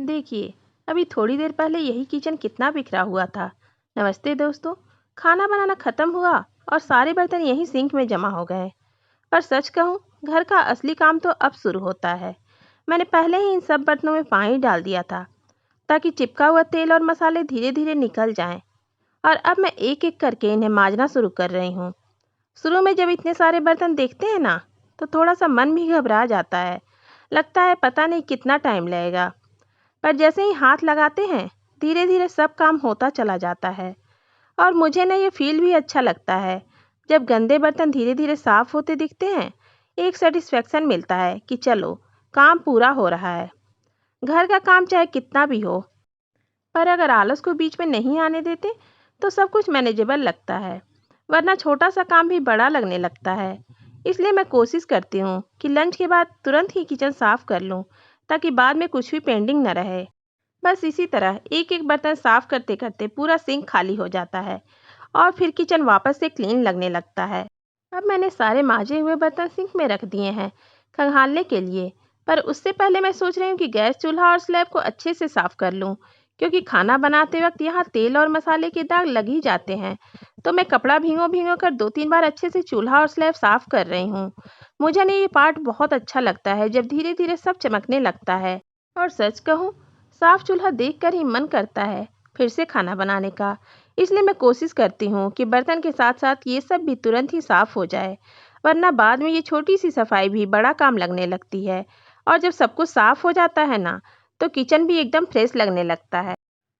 देखिए, अभी थोड़ी देर पहले यही किचन कितना बिखरा हुआ था। नमस्ते दोस्तों। खाना बनाना खत्म हुआ और सारे बर्तन यहीं सिंक में जमा हो गए। पर सच कहूँ, घर का असली काम तो अब शुरू होता है। मैंने पहले ही इन सब बर्तनों में पानी डाल दिया था ताकि चिपका हुआ तेल और मसाले धीरे धीरे निकल जाएं। और अब मैं एक एक करके इन्हें मांजना शुरू कर रही हूँ। शुरू में जब इतने सारे बर्तन देखते हैं ना, तो थोड़ा सा मन भी घबरा जाता है। लगता है पता नहीं कितना टाइम लगेगा। पर जैसे ही हाथ लगाते हैं, धीरे धीरे सब काम होता चला जाता है। और मुझे ना ये फील भी अच्छा लगता है। जब गंदे बर्तन धीरे धीरे साफ होते दिखते हैं, एक सेटिस्फेक्शन मिलता है कि चलो, काम पूरा हो रहा है। घर का काम चाहे कितना भी हो, पर अगर आलस को बीच में नहीं आने देते तो सब कुछ मैनेजेबल लगता है। वरना छोटा सा काम भी बड़ा लगने लगता है। इसलिए मैं कोशिश करती हूँ कि लंच के बाद तुरंत ही किचन साफ कर लूँ, ताकि बाद में कुछ भी पेंडिंग न रहे। बस इसी तरह एक एक बर्तन साफ करते करते पूरा सिंक खाली हो जाता है और फिर किचन वापस से क्लीन लगने लगता है। अब मैंने सारे माजे हुए बर्तन सिंक में रख दिए हैं खंगालने के लिए। पर उससे पहले मैं सोच रही हूँ कि गैस चूल्हा और स्लैब को अच्छे से साफ कर लूँ, क्योंकि खाना बनाते वक्त यहाँ तेल और मसाले के दाग लग ही जाते हैं। तो मैं कपड़ा भिगो भिगो कर 2-3 बार अच्छे से चूल्हा और स्लैब साफ कर रही हूँ। मुझे ना ये पार्ट बहुत अच्छा लगता है, जब धीरे धीरे सब चमकने लगता है। और सच कहूँ, साफ चूल्हा देखकर ही मन करता है फिर से खाना बनाने का। इसलिए मैं कोशिश करती हूँ कि बर्तन के साथ साथ ये सब भी तुरंत ही साफ हो जाए, वरना बाद में ये छोटी सी सफाई भी बड़ा काम लगने लगती है। और जब सब कुछ साफ हो जाता है ना, तो किचन भी एकदम फ्रेश लगने लगता है।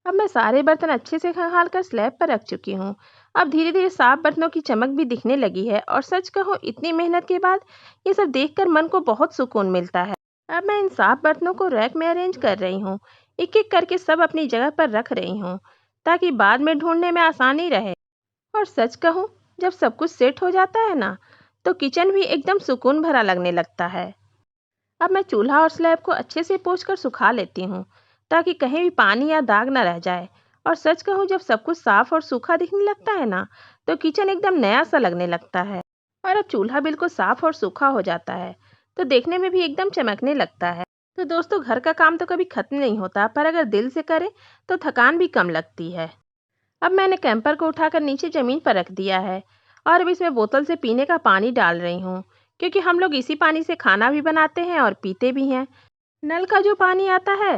अब मैं सारे बर्तन अच्छे से खंगाल कर स्लैब पर रख चुकी हूँ। अब धीरे धीरे साफ बर्तनों की चमक भी दिखने लगी है और सच कहूँ, इतनी मेहनत के बाद ये सब देखकर मन को बहुत सुकून मिलता है। अब मैं इन साफ बर्तनों को रैक में अरेंज कर रही हूँ। एक एक करके सब अपनी जगह पर रख रही हूँ, ताकि बाद में ढूंढने में आसानी रहे। और सच कहूँ, जब सब कुछ सेट हो जाता है ना, तो किचन भी एकदम सुकून भरा लगने लगता है। अब मैं चूल्हा और स्लैब को अच्छे से पोंछ कर सुखा लेती हूँ, ताकि कहीं भी पानी या दाग ना रह जाए। और सच कहूँ, जब सब कुछ साफ और सूखा दिखने लगता है ना, तो किचन एकदम नया सा लगने लगता है। और अब चूल्हा बिल्कुल साफ और सूखा हो जाता है, तो देखने में भी एकदम चमकने लगता है। तो दोस्तों, घर का काम तो कभी खत्म नहीं होता, पर अगर दिल से करें तो थकान भी कम लगती है। अब मैंने कैंपर को उठाकर नीचे ज़मीन पर रख दिया है और अब इसमें बोतल से पीने का पानी डाल रही हूँ, क्योंकि हम लोग इसी पानी से खाना भी बनाते हैं और पीते भी हैं। नल का जो पानी आता है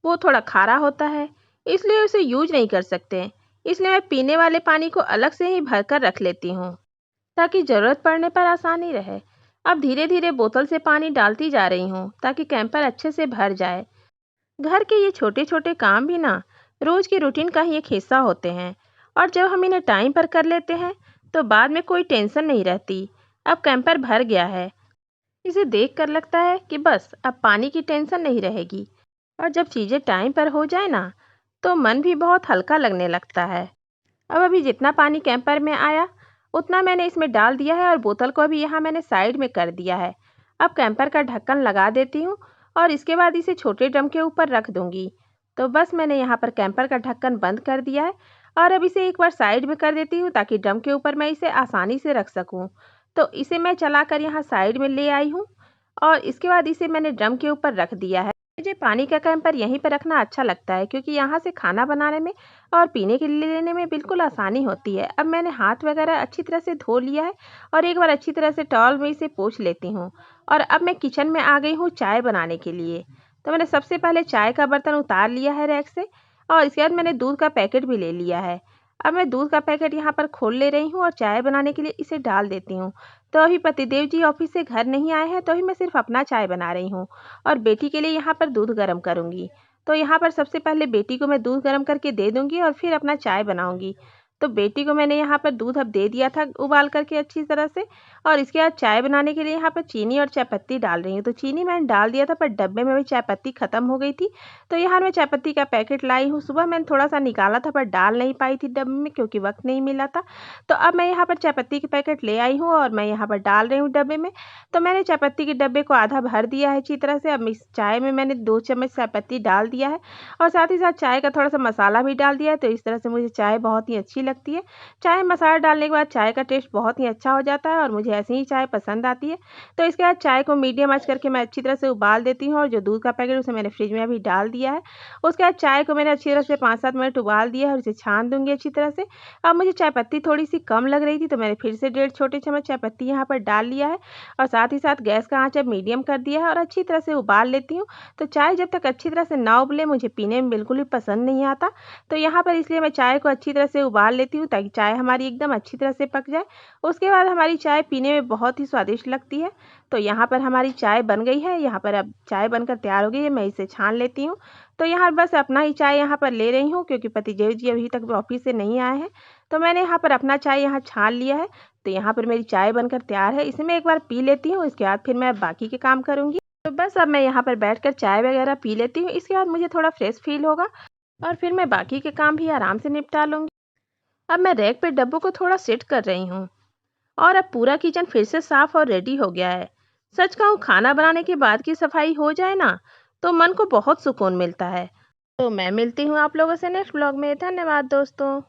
वो थोड़ा खारा होता है, इसलिए उसे यूज नहीं कर सकते। इसलिए मैं पीने वाले पानी को अलग से ही भर कर रख लेती हूँ, ताकि ज़रूरत पड़ने पर आसानी रहे। अब धीरे धीरे बोतल से पानी डालती जा रही हूँ, ताकि कैंपर अच्छे से भर जाए। घर के ये छोटे छोटे काम भी ना रोज की रूटीन का ही एक हिस्सा होते हैं, और जब हम इन्हें टाइम पर कर लेते हैं तो बाद में कोई टेंशन नहीं रहती। अब कैंपर भर गया है, इसे देख कर लगता है कि बस अब पानी की टेंशन नहीं रहेगी। और जब चीज़ें टाइम पर हो जाए ना, तो मन भी बहुत हल्का लगने लगता है। अब अभी जितना पानी कैंपर में आया उतना मैंने इसमें डाल दिया है और बोतल को अभी यहाँ मैंने साइड में कर दिया है। अब कैंपर का ढक्कन लगा देती हूँ और इसके बाद इसे छोटे ड्रम के ऊपर रख दूँगी। तो बस मैंने यहाँ पर कैंपर का ढक्कन बंद कर दिया है और अब इसे एक बार साइड में कर देती हूँ, ताकि ड्रम के ऊपर मैं इसे आसानी से रख सकूँ। तो इसे मैं चलाकर यहाँ साइड में ले आई हूँ और इसके बाद इसे मैंने ड्रम के ऊपर रख दिया है। मुझे पानी का कैंपर यहीं पर रखना अच्छा लगता है, क्योंकि यहाँ से खाना बनाने में और पीने के लिए लेने में बिल्कुल आसानी होती है। अब मैंने हाथ वगैरह अच्छी तरह से धो लिया है और एक बार अच्छी तरह से टॉवल में इसे पोंछ लेती हूँ। और अब मैं किचन में आ गई हूँ चाय बनाने के लिए। तो मैंने सबसे पहले चाय का बर्तन उतार लिया है रैक से और इसके बाद मैंने दूध का पैकेट भी ले लिया है। अब मैं दूध का पैकेट यहाँ पर खोल ले रही हूँ और चाय बनाने के लिए इसे डाल देती हूँ। तो अभी पतिदेव जी ऑफिस से घर नहीं आए हैं, तो अभी मैं सिर्फ अपना चाय बना रही हूँ और बेटी के लिए यहाँ पर दूध गर्म करूँगी। तो यहाँ पर सबसे पहले बेटी को मैं दूध गर्म करके दे दूँगी और फिर अपना चाय बनाऊँगी। तो बेटी को मैंने यहाँ पर दूध अब दे दिया था उबाल करके अच्छी तरह से, और इसके बाद चाय बनाने के लिए यहाँ पर चीनी और चायपत्ती डाल रही हूँ। तो चीनी मैंने डाल दिया था, पर डब्बे में भी चायपत्ती ख़त्म हो गई थी। तो यहाँ मैं चायपत्ती का पैकेट लाई हूँ। सुबह मैंने थोड़ा सा निकाला था, पर डाल नहीं पाई थी डब्बे में, क्योंकि वक्त नहीं मिला था। तो अब मैं यहाँ पर चायपत्ती के पैकेट ले आई हूँ और मैं यहाँ पर डाल रही हूँ डब्बे में। तो मैंने चायपत्ती के डब्बे को आधा भर दिया है अच्छी तरह से। अब इस चाय में मैंने 2 चम्मच चायपत्ती डाल दिया है और साथ ही साथ चाय का थोड़ा सा मसाला भी डाल दिया है। तो इस तरह से मुझे चाय बहुत ही अच्छी लगती है। चाय में मसाला डालने के बाद चाय का टेस्ट बहुत ही अच्छा हो जाता है और मुझे ऐसी ही चाय पसंद आती है। तो इसके बाद चाय को मीडियम आँच करके मैं अच्छी तरह से उबाल देती हूँ और जो दूध का पैकेट उसे मैंने फ्रिज में अभी डाल दिया है। उसके बाद चाय को मैंने अच्छी तरह से 5-7 मिनट उबाल दिया है और इसे छान दूँगी अच्छी तरह से। अब मुझे चाय पत्ती थोड़ी-सी कम लग रही थी तो मैंने फिर से 1.5 छोटे चम्मच चाय पत्ती यहाँ पर डाल लिया है और साथ ही साथ गैस का आँच अब मीडियम कर दिया है और अच्छी तरह से उबाल लेती हूँ। तो चाय जब तक अच्छी तरह से ना उबले मुझे पीने में बिल्कुल भी पसंद नहीं आता। तो यहाँ पर इसलिए मैं चाय को अच्छी तरह से उबाल लेती हूँ ताकि चाय हमारी एकदम अच्छी तरह से पक जाए। उसके बाद हमारी चाय पीने में बहुत ही स्वादिष्ट लगती है। तो यहाँ पर हमारी चाय बन गई है, यहाँ पर अब चाय बनकर तैयार हो गई है, मैं इसे छान लेती हूँ। तो यहाँ बस अपना ही चाय यहाँ पर ले रही हूँ क्योंकि पतिदेव जी अभी तक ऑफिस से नहीं आए हैं। तो मैंने यहाँ पर अपना चाय यहाँ छान लिया है। तो यहाँ पर मेरी चाय बनकर तैयार है, इसे मैं एक बार पी लेती हूँ, इसके बाद फिर मैं बाकी के काम करूँगी। तो बस अब मैं यहाँ पर बैठकर चाय वगैरह पी लेती हूँ, इसके बाद मुझे थोड़ा फ्रेश फील होगा और फिर मैं बाकी के काम भी आराम से निपटा लूँगी। अब मैं रैक पे डब्बों को थोड़ा सेट कर रही हूँ और अब पूरा किचन फिर से साफ और रेडी हो गया है। सच कहूँ खाना बनाने के बाद की सफाई हो जाए ना तो मन को बहुत सुकून मिलता है। तो मैं मिलती हूँ आप लोगों से नेक्स्ट ब्लॉग में। धन्यवाद दोस्तों।